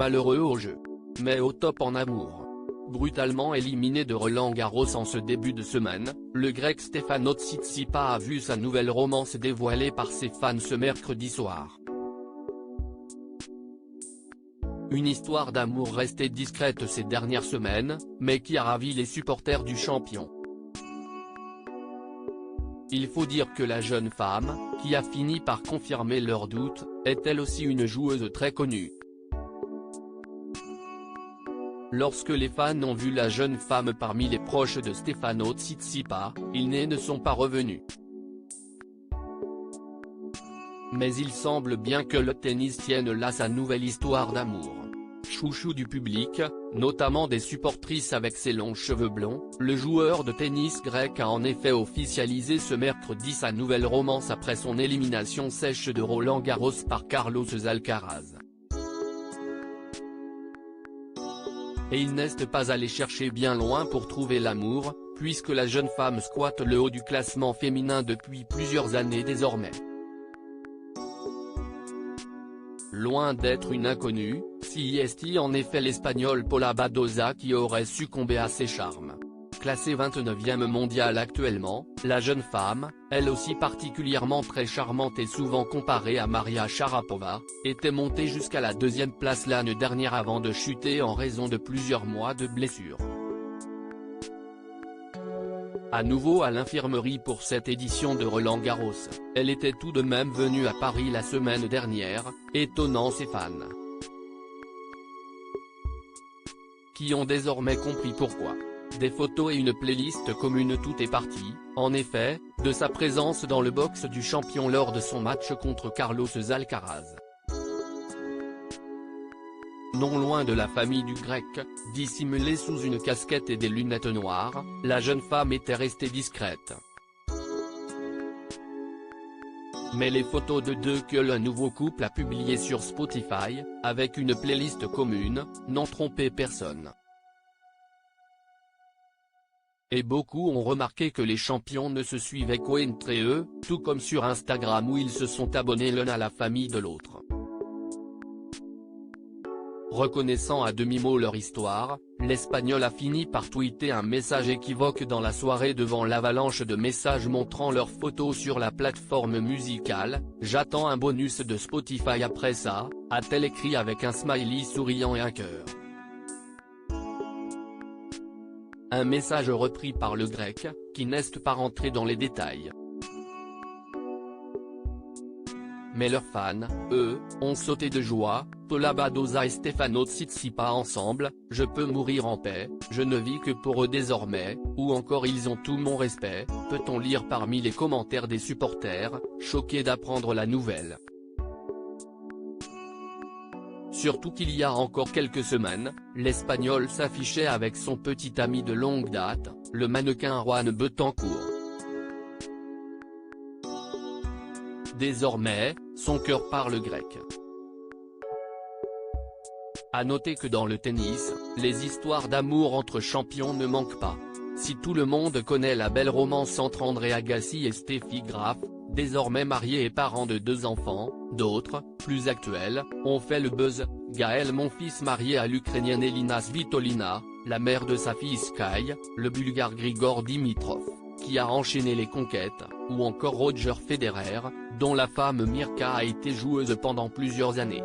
malheureux au jeu. Mais au top en amour. Brutalement éliminé de Roland-Garros en ce début de semaine, le Grec Stefanos Tsitsipas a vu sa nouvelle romance dévoilée par ses fans ce mercredi soir. Une histoire d'amour restée discrète ces dernières semaines, mais qui a ravi les supporters du champion. Il faut dire que la jeune femme, qui a fini par confirmer leurs doutes, est elle aussi une joueuse très connue. Lorsque les fans ont vu la jeune femme parmi les proches de Stefanos Tsitsipas, ils ne sont pas revenus. Mais il semble bien que le tennis tienne là sa nouvelle histoire d'amour. Chouchou du public, notamment des supportrices avec ses longs cheveux blonds, le joueur de tennis grec a en effet officialisé ce mercredi sa nouvelle romance après son élimination sèche de Roland-Garros par Carlos Alcaraz. Et il n'est pas allé chercher bien loin pour trouver l'amour, puisque la jeune femme squatte le haut du classement féminin depuis plusieurs années désormais. Loin d'être une inconnue, c'est en effet l'Espagnole Paula Badosa qui aurait succombé à ses charmes. Classée 29e mondiale actuellement, la jeune femme, elle aussi particulièrement très charmante et souvent comparée à Maria Sharapova, était montée jusqu'à la 2e place l'année dernière avant de chuter en raison de plusieurs mois de blessures. À nouveau à l'infirmerie pour cette édition de Roland-Garros, elle était tout de même venue à Paris la semaine dernière, étonnant ses fans. Qui ont désormais compris pourquoi. Des photos et une playlist commune, tout est parti, en effet, de sa présence dans le box du champion lors de son match contre Carlos Alcaraz. Non loin de la famille du Grec, dissimulée sous une casquette et des lunettes noires, la jeune femme était restée discrète. Mais les photos de deux que le nouveau couple a publiées sur Spotify, avec une playlist commune, n'ont trompé personne. Et beaucoup ont remarqué que les champions ne se suivaient qu'entre eux, tout comme sur Instagram où ils se sont abonnés l'un à la famille de l'autre. Reconnaissant à demi-mot leur histoire, l'Espagnol a fini par tweeter un message équivoque dans la soirée devant l'avalanche de messages montrant leurs photos sur la plateforme musicale. « J'attends un bonus de Spotify après ça », a-t-elle écrit avec un smiley souriant et un cœur. Un message repris par le Grec, qui n'est pas rentré dans les détails. Mais leurs fans, eux, ont sauté de joie. Paula Badosa et Stefanos Tsitsipas ensemble, je peux mourir en paix, je ne vis que pour eux désormais, ou encore ils ont tout mon respect, peut-on lire parmi les commentaires des supporters, choqués d'apprendre la nouvelle. Surtout qu'il y a encore quelques semaines, l'Espagnol s'affichait avec son petit ami de longue date, le mannequin Juan Betancourt. Désormais, son cœur parle grec. À noter que dans le tennis, les histoires d'amour entre champions ne manquent pas. Si tout le monde connaît la belle romance entre André Agassi et Steffi Graf, désormais mariés et parents de 2 enfants, d'autres, plus actuels, ont fait le buzz. Gaël Monfils marié à l'Ukrainienne Elina Svitolina, la mère de sa fille Sky, le Bulgare Grigor Dimitrov, qui a enchaîné les conquêtes, ou encore Roger Federer, dont la femme Mirka a été joueuse pendant plusieurs années.